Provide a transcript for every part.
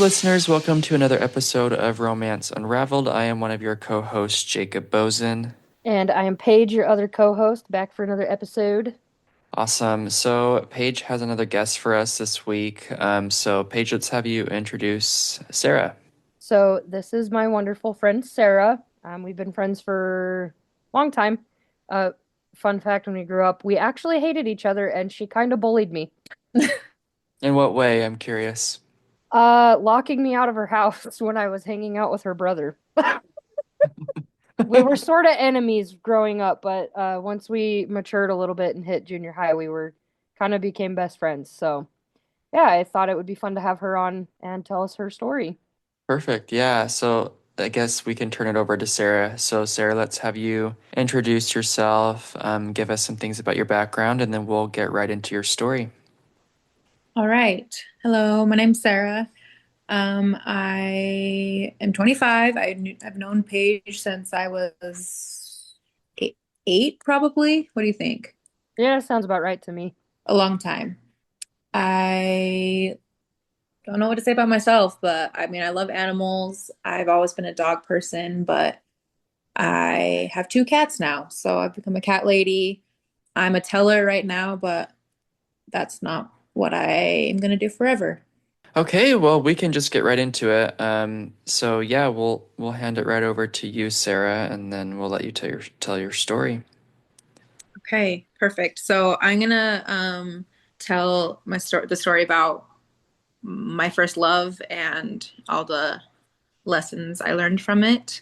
listeners. Welcome to another episode of Romance Unraveled. I am one of your co hosts, Jacob Bozen. And I am Paige, your other co-host, back for another episode. Awesome. So, Paige has another guest for us this week. Paige, let's have you introduce Sarah. So this is my wonderful friend Sarah. We've been friends for a long time. Uh, Fun fact: when we grew up, we actually hated each other, and she kind of bullied me, In what way? I'm curious. locking me out of her house when I was hanging out with her brother. We were sort of enemies growing up, but once we matured a little bit and hit junior high, we were kind of became best friends. So yeah, I thought it would be fun to have her on and tell us her story. Perfect. Yeah. So, I guess we can turn it over to Sarah. So, Sarah, let's have you introduce yourself, give us some things about your background, and then we'll get right into your story. All right. Hello, my name's Sarah. I am 25. I've known Paige since I was eight, probably. What do you think? Yeah, sounds about right to me. A long time. I don't know what to say about myself, but I mean, I love animals. I've always been a dog person, but I have two cats now. So I've become a cat lady. I'm a teller right now, but that's not what I am going to do forever. Okay, well, we can just get right into it. Yeah, we'll hand it right over to you, Sarah, and then we'll let you tell your story. Okay, perfect. So I'm gonna tell the story about my first love and all the lessons I learned from it.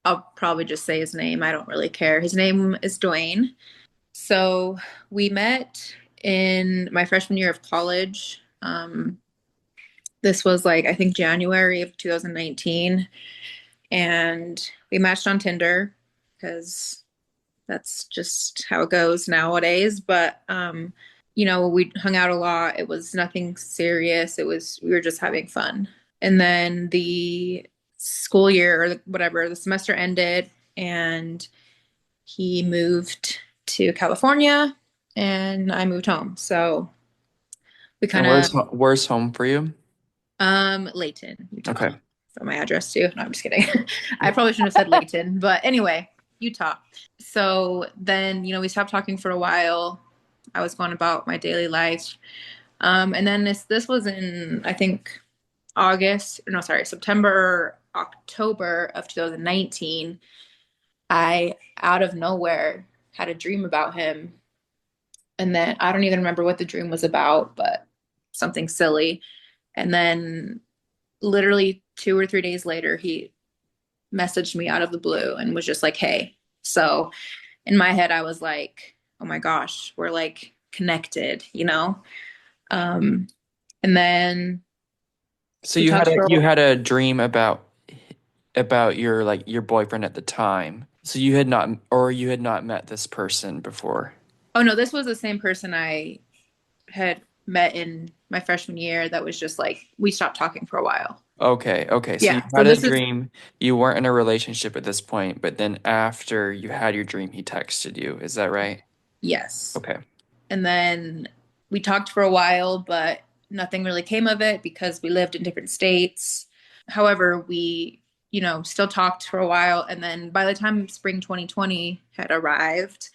I'll probably just say his name. I don't really care. His name is Dwayne. So we met in my freshman year of college. This was like I think January of 2019, and we matched on Tinder because that's just how it goes nowadays. But we hung out a lot. It was nothing serious. We were just having fun. And then the school year or whatever, the semester ended and he moved to California and I moved home. So we And kind where's of where's home for you? Layton, Utah. Okay. For my address too. No, I'm just kidding. I Yeah. probably shouldn't have said Layton, but anyway, Utah. So then, we stopped talking for a while. I was going about my daily life. And then this was in I think no, sorry, September, October of 2019. I out of nowhere had a dream about him. And then I don't even remember what the dream was about, but something silly. And then literally 2 or 3 days later, he messaged me out of the blue and was just like, hey. So in my head, I was like, oh my gosh, we're like connected, you know? Um, and then So we you had talked a for, you had a dream about your boyfriend at the time. So you had not met this person before. oh no, this was the same person I had met in my freshman year that was just like, we stopped talking for a while. Okay, okay. So you Yeah. So had a this is, dream. You weren't in a relationship at this point, but then after you had your dream, he texted you. Is that right? yes. Okay. And then we talked for a while, but nothing really came of it because we lived in different states. However, we, still talked for a while. And then by the time spring 2020 had arrived,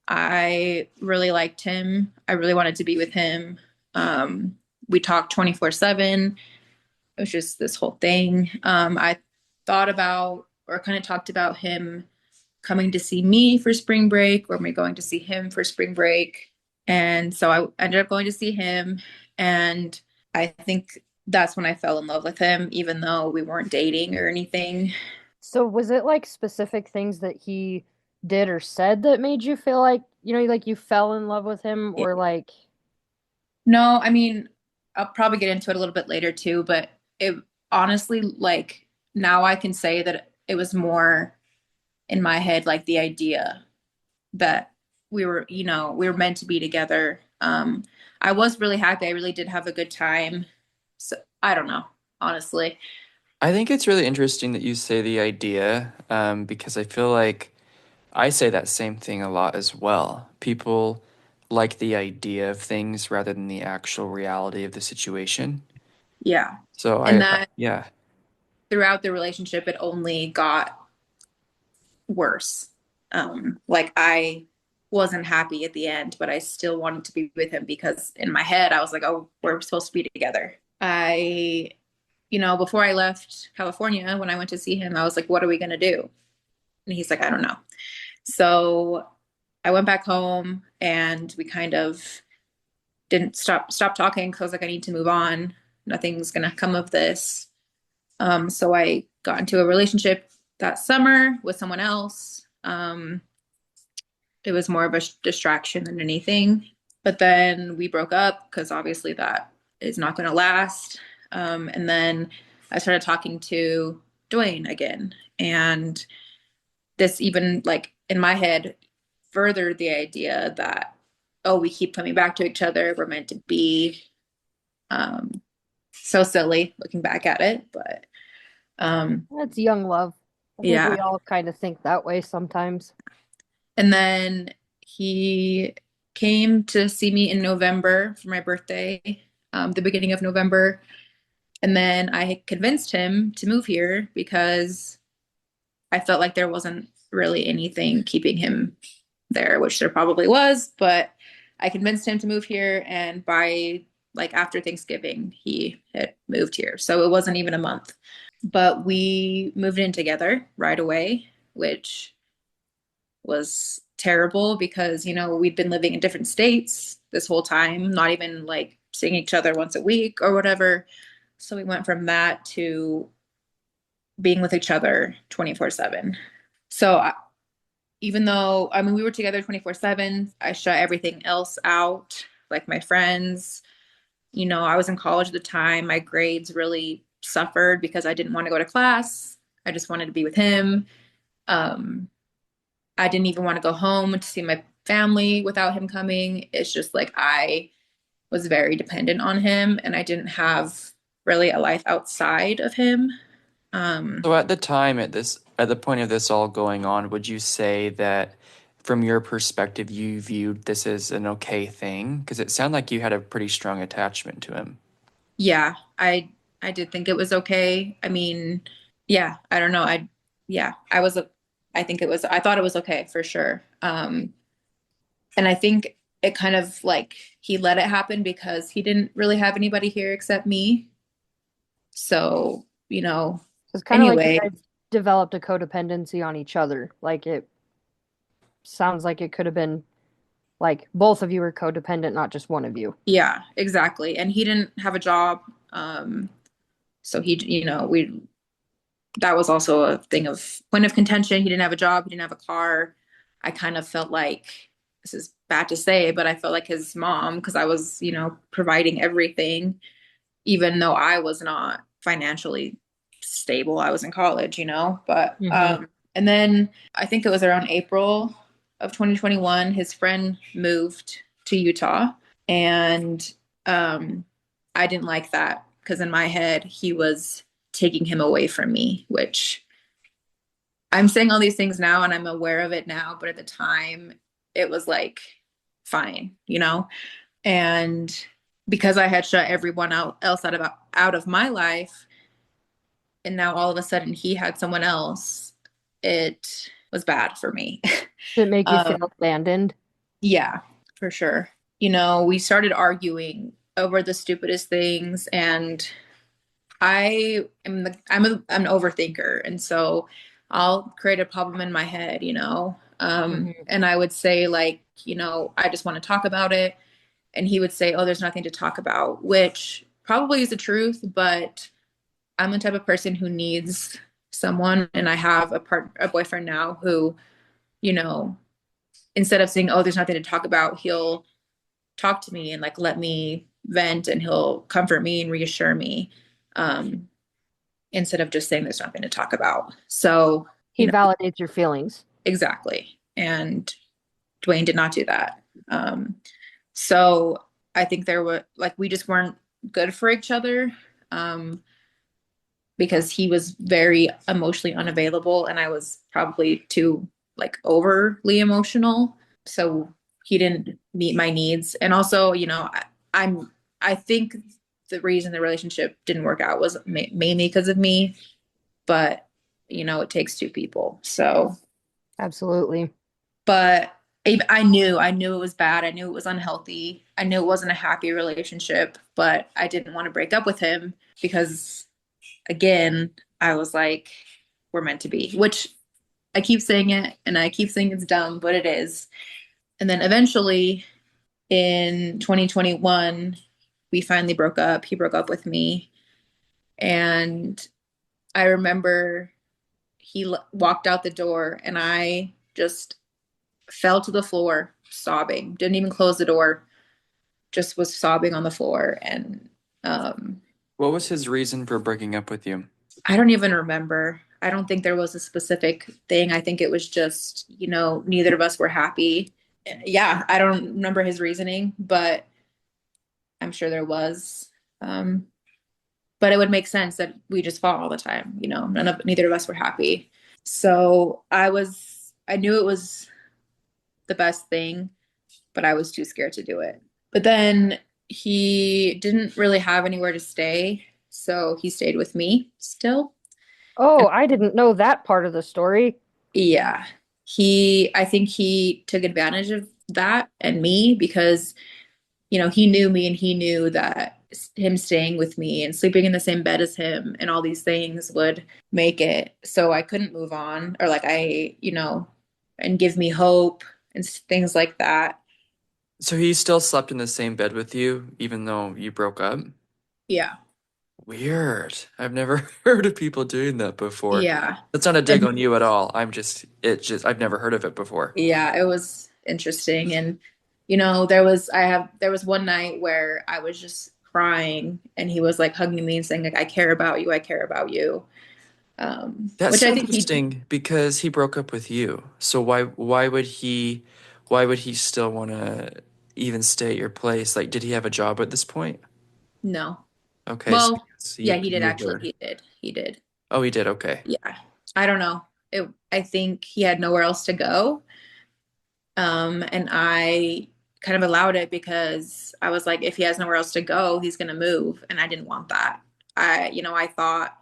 I really liked him. I really wanted to be with him. We talked 24/7. It was just this whole thing. I thought about or kind of talked about him coming to see me for spring break or me going to see him for spring break. And so I ended up going to see him. And I think that's when I fell in love with him, even though we weren't dating or anything. So was it like specific things that he did or said that made you feel like, like you fell in love with him or like, No, I mean, I'll probably get into it a little bit later too, but it honestly, like, now I can say that it was more in my head, like the idea that we were meant to be together. I was really happy. I really did have a good time. So I don't know, honestly. I think it's really interesting that you say the idea, because I feel like I say that same thing a lot as well. People like the idea of things rather than the actual reality of the situation. Yeah. So And that yeah. throughout the relationship, it only got worse. Like I wasn't happy at the end, but I still wanted to be with him because in my head, I was like, oh, we're supposed to be together. Before I left California, when I went to see him, I was like, what are we going to do? And he's like, I don't know. So I went back home and we kind of didn't stop talking because I was like, I need to move on. Nothing's gonna come of this. So I got into a relationship that summer with someone else. It was more of a distraction than anything. But then we broke up because obviously that is not going to last. And then I started talking to Dwayne again. And this even like in my head furthered the idea that, oh, we keep coming back to each other. We're meant to be. Um, so silly looking back at it, but That's young love. I think yeah. we all kind of think that way sometimes. And then he came to see me in November for my birthday, the beginning of November. And then I convinced him to move here because I felt like there wasn't really anything keeping him there, which there probably was, but I convinced him to move here. And by like after Thanksgiving, he had moved here. So it wasn't even a month. But we moved in together right away, which was terrible because, we'd been living in different states this whole time, not even like seeing each other once a week or whatever. So we went from that to being with each other 24/7. So even though, I mean, we were together 24/7, I shut everything else out, like my friends. I was in college at the time. My grades really suffered because I didn't want to go to class. I just wanted to be with him. Um, I didn't even want to go home to see my family without him coming. It's just like I was very dependent on him and I didn't have really a life outside of him. Um, So at the time, at the point of this all going on, would you say that from your perspective, you viewed this as an okay thing? Because it sounded like you had a pretty strong attachment to him. yeah, I did think it was okay. I mean, yeah, I don't know. Yeah, I think I thought it was okay for sure. And I think it kind of like he let it happen because he didn't really have anybody here except me. So, It's kind of like you anyway, guys developed a codependency on each other. Like it sounds like it could have been like both of you were codependent, not just one of you. yeah, exactly. And he didn't have a job. So that was also a thing of point of contention. He didn't have a job, he didn't have a car. I kind of felt like this is bad to say, but I felt like his mom because I was, providing everything, even though I was not financially stable. I was in college, but Hmm. and then I think it was around April of 2021, his friend moved to Utah and I didn't like that because in my head he was taking him away from me, which I'm saying all these things now and I'm aware of it now, but at the time it was like fine, And because I had shut everyone else out of my life, and now all of a sudden he had someone else, it was bad for me. Did it make you feel um, abandoned? yeah, for sure. We started arguing over the stupidest things, and I'm an overthinker, and so I'll create a problem in my head, Hmm. and I would say like, I just want to talk about it. And he would say, oh, there's nothing to talk about, which probably is the truth, but I'm the type of person who needs someone. And I have a boyfriend now who, you know, instead of saying, oh, there's nothing to talk about, he'll talk to me and like let me vent and he'll comfort me and reassure me. Um, Instead of just saying there's nothing to talk about. So, He validates your feelings. exactly. And Dwayne did not do that. So I think there were like we just weren't good for each other because he was very emotionally unavailable and I was probably too like overly emotional. So he didn't meet my needs. And also, I'm I think the reason the relationship didn't work out was mainly because of me, but it takes two people. So, Absolutely. but I knew it was bad. I knew it was unhealthy. I knew it wasn't a happy relationship, but I didn't want to break up with him because, again, I was like, we're meant to be, which I keep saying it and I keep saying it's dumb, but it is. And then eventually in 2021, we finally broke up. He broke up with me. And I remember he walked out the door and I just fell to the floor sobbing. Didn't even close the door, just was sobbing on the floor. And um, What was his reason for breaking up with you? I don't even remember. I don't think there was a specific thing. I think it was just, neither of us were happy. Yeah, I don't remember his reasoning, but I'm sure there was. Um, but it would make sense that we just fought all the time. Neither of us were happy. So I knew it was the best thing, but I was too scared to do it. But then he didn't really have anywhere to stay, so he stayed with me still. Oh, And I didn't know that part of the story. yeah, I think he took advantage of that and me because he knew me and he knew that him staying with me and sleeping in the same bed as him and all these things would make it so I couldn't move on or like and give me hope and things like that. So he still slept in the same bed with you, even though you broke up? Yeah. Weird. I've never heard of people doing that before. Yeah. That's not a dig And on you at all. I've never heard of it before. yeah, it was interesting. And there was one night where I was just crying and he was like hugging me and saying like, I care about you. I care about you. That's Which so I think he interesting because he broke up with you. So why would he still want to even stay at your place? Like, did he have a job at this point? no. Okay, so Well, yeah, he he did moved actually. there. He did. He did. Oh, he did. Okay. Yeah. I don't know. I think he had nowhere else to go. And I kind of allowed it because I was like, if he has nowhere else to go, he's going to move. And I didn't want that. I thought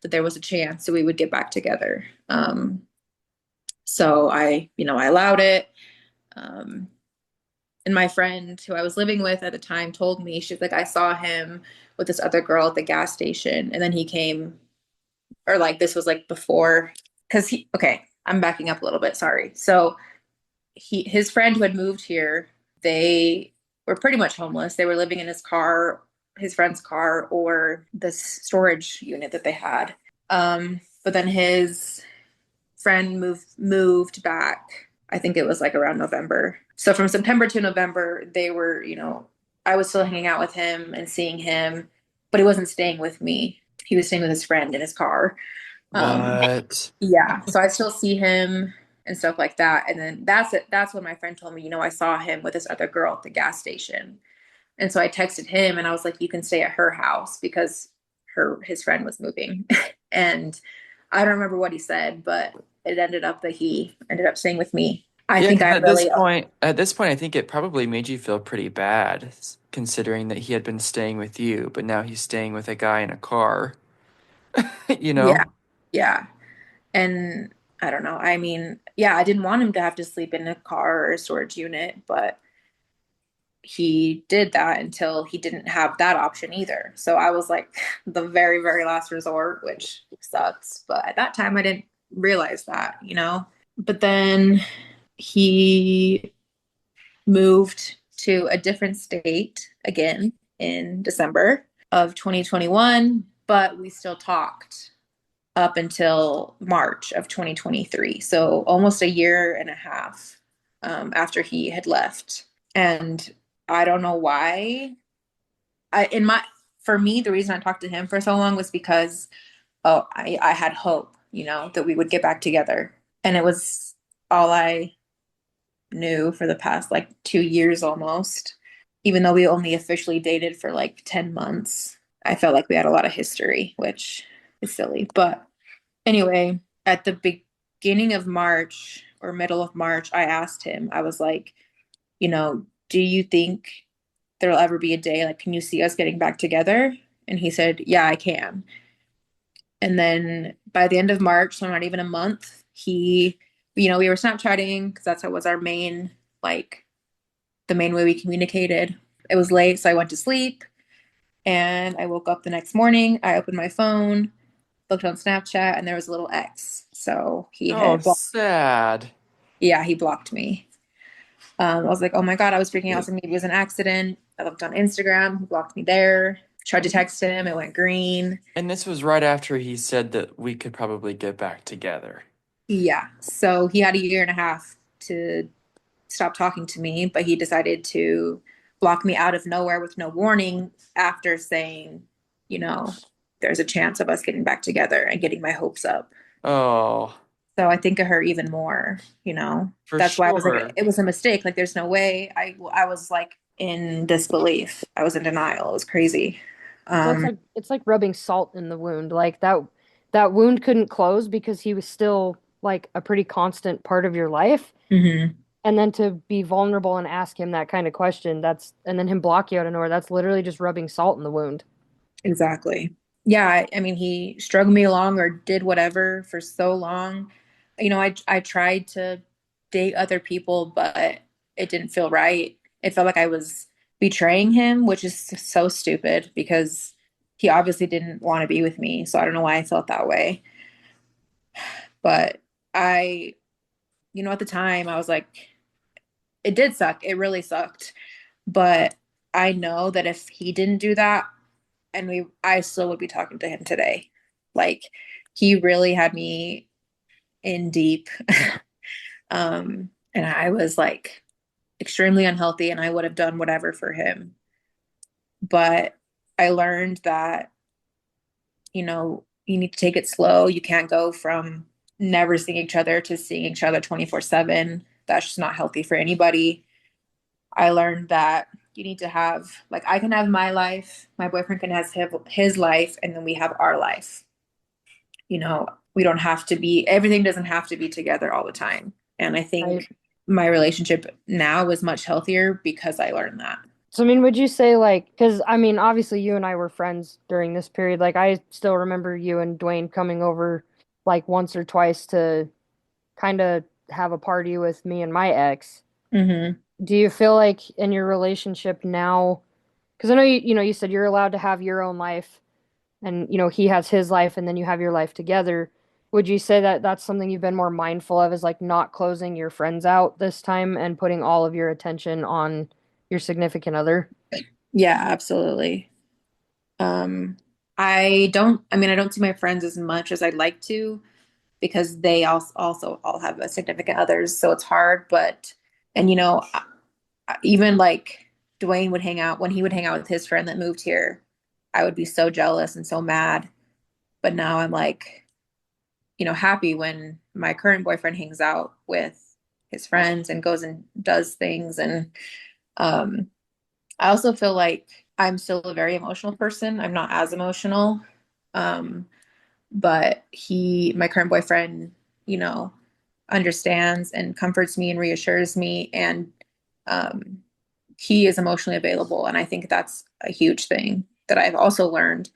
that there was a chance that we would get back together. So I allowed it. Um, and my friend who I was living with at the time told me, she's like, I saw him with this other girl at the gas station. And then he came or like this was like before because okay, I'm backing up a little bit, sorry. So his friend who had moved here, they were pretty much homeless. They were living in his car, his friend's car, or this storage unit that they had. But then his friend moved back. I think it was like around November. So from September to November, they were, I was still hanging out with him and seeing him, but he wasn't staying with me. He was staying with his friend in his car. Um, What? yeah, so I still see him and stuff like that. And then that's it. That's when my friend told me, I saw him with this other girl at the gas station. And so I texted him and I was like, you can stay at her house because his friend was moving. And I don't remember what he said, but it ended up that he ended up staying with me. I Yeah, think 'cause I really, at this point, I think it probably made you feel pretty bad, considering that he had been staying with you, but now he's staying with a guy in a car, you yeah, know? yeah. And I don't know. I mean, yeah, I didn't want him to have to sleep in a car or a storage unit, but he did that until he didn't have that option either. So I was like the very, very last resort, which sucks. But at that time, I didn't realize that. But then he moved to a different state again in December of 2021, but we still talked up until March of 2023. So almost a year and a half after he had left. And I don't know why. For me, the reason I talked to him for so long was because I had hope, that we would get back together. And it was all I knew for the past like 2 years almost. Even though we only officially dated for like 10 months, I felt like we had a lot of history, which is silly. But anyway, at the beginning of March or middle of March, I asked him, I was like, do you think there'll ever be a day, like, can you see us getting back together? And he said, yeah, I can. And then by the end of March, so not even a month, we were Snapchatting because that was our main, like, the main way we communicated. It was late, so I went to sleep and I woke up the next morning. I opened my phone, looked on Snapchat, and there was a little X. So he Oh, had blocked, sad. yeah, he blocked me. I was like, oh my God, I was freaking out. So maybe it was an accident. I looked on Instagram, he blocked me there. Tried to text him, it went green. And this was right after he said that we could probably get back together. Yeah. So he had a year and a half to stop talking to me, but he decided to block me out of nowhere with no warning after saying, you know, there's a chance of us getting back together and getting my hopes up. Oh, So I think of her even more. for That's why I was like, sure. it was a mistake. Like, there's no way. I was like in disbelief. I was in denial. It was crazy. So it's Um, like rubbing salt in the wound. Like that wound couldn't close because he was still like a pretty constant part of your life. mhm. And then to be vulnerable and ask him that kind of question, and then him block you out of nowhere, that's literally just rubbing salt in the wound. Exactly. Yeah, I mean, he strung me along or did whatever for so long. I tried to date other people, but it didn't feel right. It felt like I was betraying him, which is so stupid because he obviously didn't want to be with me. So I don't know why I felt that way. But I, at the time I was like, it did suck. It really sucked. But I know that if he didn't do that, and I still would be talking to him today. Like, he really had me in deep. And I was like extremely unhealthy and I would have done whatever for him. But I learned that, you need to take it slow. You can't go from never seeing each other to seeing each other 24/7. That's just not healthy for anybody. I learned that you need to have, like, I can have my life, my boyfriend can have his life, and then we have our life. you know, we don't have to be, everything doesn't have to be together all the time. And I Right. think my relationship now is much healthier because I learned that. So I mean, would you say like, because I mean, obviously you and I were friends during this period. Like I still remember you and Dwayne coming over like once or twice to kind of have a party with me and my ex. Hmm. Do you feel like in your relationship now, because I know you said you're allowed to have your own life and he has his life and then you have your life together. Would you say that that's something you've been more mindful of is like not closing your friends out this time and putting all of your attention on your significant other? Yeah, absolutely. Um, I don't see my friends as much as I'd like to because they also all have a significant others. So it's hard, and even like Dwayne would hang out when he would hang out with his friend that moved here. I would be so jealous and so mad. But now I'm like, happy when my current boyfriend hangs out with his friends and goes and does things. And um, I also feel like I'm still a very emotional person. I'm not as emotional. Um, but my current boyfriend, you know, understands and comforts me and reassures me. And um, he is emotionally available. And I think that's a huge thing that I've also learned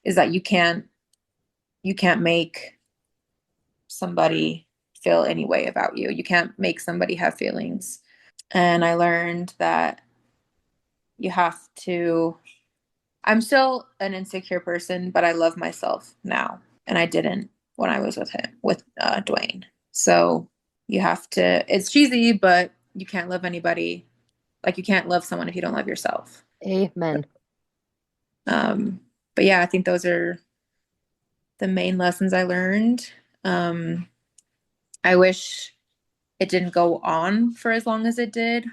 is that you can't make somebody feel any way about you. You can't make somebody have feelings. And I learned that you have to, I'm still an insecure person, but I love myself now. And I didn't when I was with Dwayne. So you have to, it's cheesy, but you can't love anybody. Like, you can't love someone if you don't love yourself. Amen. Um, but yeah, I think those are the main lessons I learned. Um, I wish it didn't go on for as long as it did,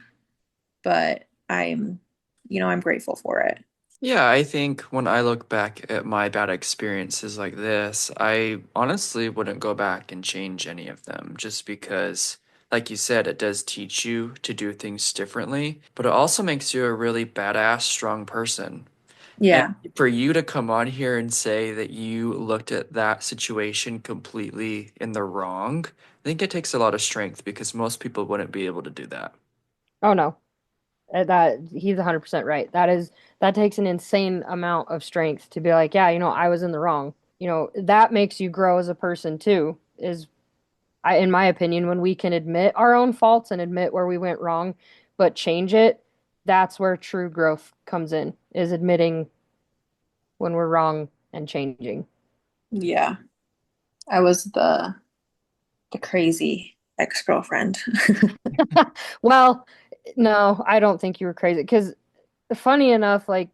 but I'm grateful for it. Yeah, I think when I look back at my bad experiences like this, I honestly wouldn't go back and change any of them just because, like you said, it does teach you to do things differently, but it also makes you a really badass, strong person. And Yeah, for you to come on here and say that you looked at that situation completely in the wrong, I think it takes a lot of strength because most people wouldn't be able to do that. Oh no. That he's 100% right. That takes an insane amount of strength to be like, yeah, I was in the wrong. That makes you grow as a person too, in my opinion, when we can admit our own faults and admit where we went wrong, but change it, that's where true growth comes in, is admitting when we're wrong and changing. Yeah. I was the crazy ex-girlfriend. Well, no, I don't think you were crazy because funny enough, like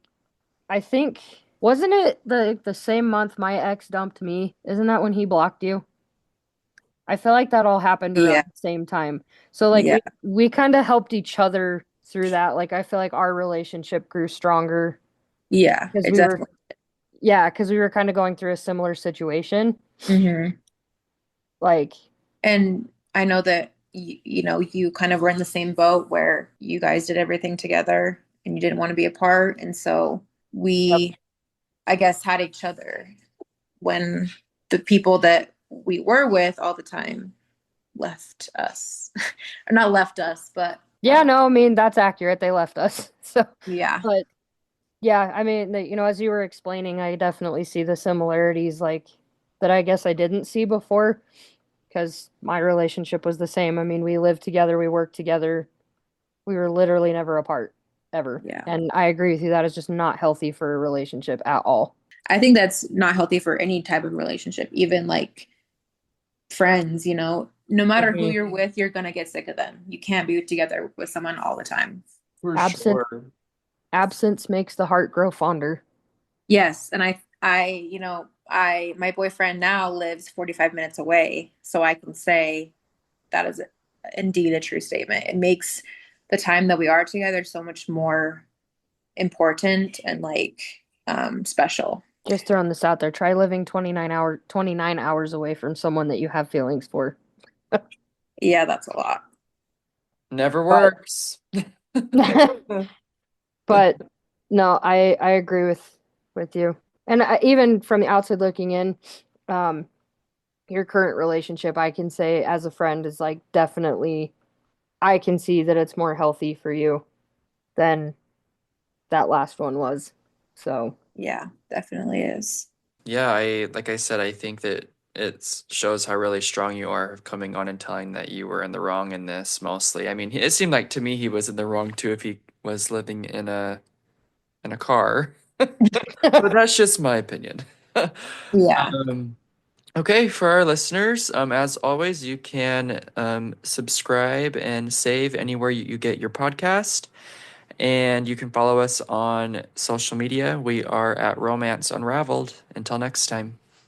I think wasn't it the same month my ex dumped me? Isn't that when he blocked you? I feel like that all happened around Yeah. the same time. So like Yeah. we kind of helped each other through that. Like I feel like our relationship grew stronger Yeah. because It we were definitely. yeah, because we were kind of going through a similar situation. Hmm. Like, And I know that you kind of were in the same boat where you guys did everything together and you didn't want to be apart. And so yep. we, I guess, had each other when the people that we were with all the time left us. Or not left us, but Yeah, no, I mean that's accurate. They left us. So, yeah. but yeah, I mean, as you were explaining, I definitely see the similarities like that I guess I didn't see before because my relationship was the same. I mean, we lived together, we worked together. We were literally never apart ever. Yeah. And I agree with you, that is just not healthy for a relationship at all. I think that's not healthy for any type of relationship, even like friends, no matter who Hmm. you're with, you're gonna get sick of them. You can't be together with someone all the time. For Absent sure. absence makes the heart grow fonder. Yes, and my boyfriend now lives 45 minutes away, so I can say that is indeed a true statement. It makes the time that we are together so much more important and like special. Just throwing this out there. Try living 29 hours away from someone that you have feelings for. Yeah, that's a lot. Never But works. but no, I agree with you. And even from the outside looking in, um, your current relationship, I can say as a friend is like definitely I can see that it's more healthy for you than that last one was. So, Yeah, definitely is. Yeah, like I said, I think that it shows how really strong you are of coming on and telling that you were in the wrong in this mostly. I mean, it seemed like to me he was in the wrong too if he was living in a car. But that's just my opinion. Yeah. Um, okay, for our listeners, as always, you can subscribe and save anywhere you get your podcast. And you can follow us on social media. We are at Romance Unraveled. Until next time.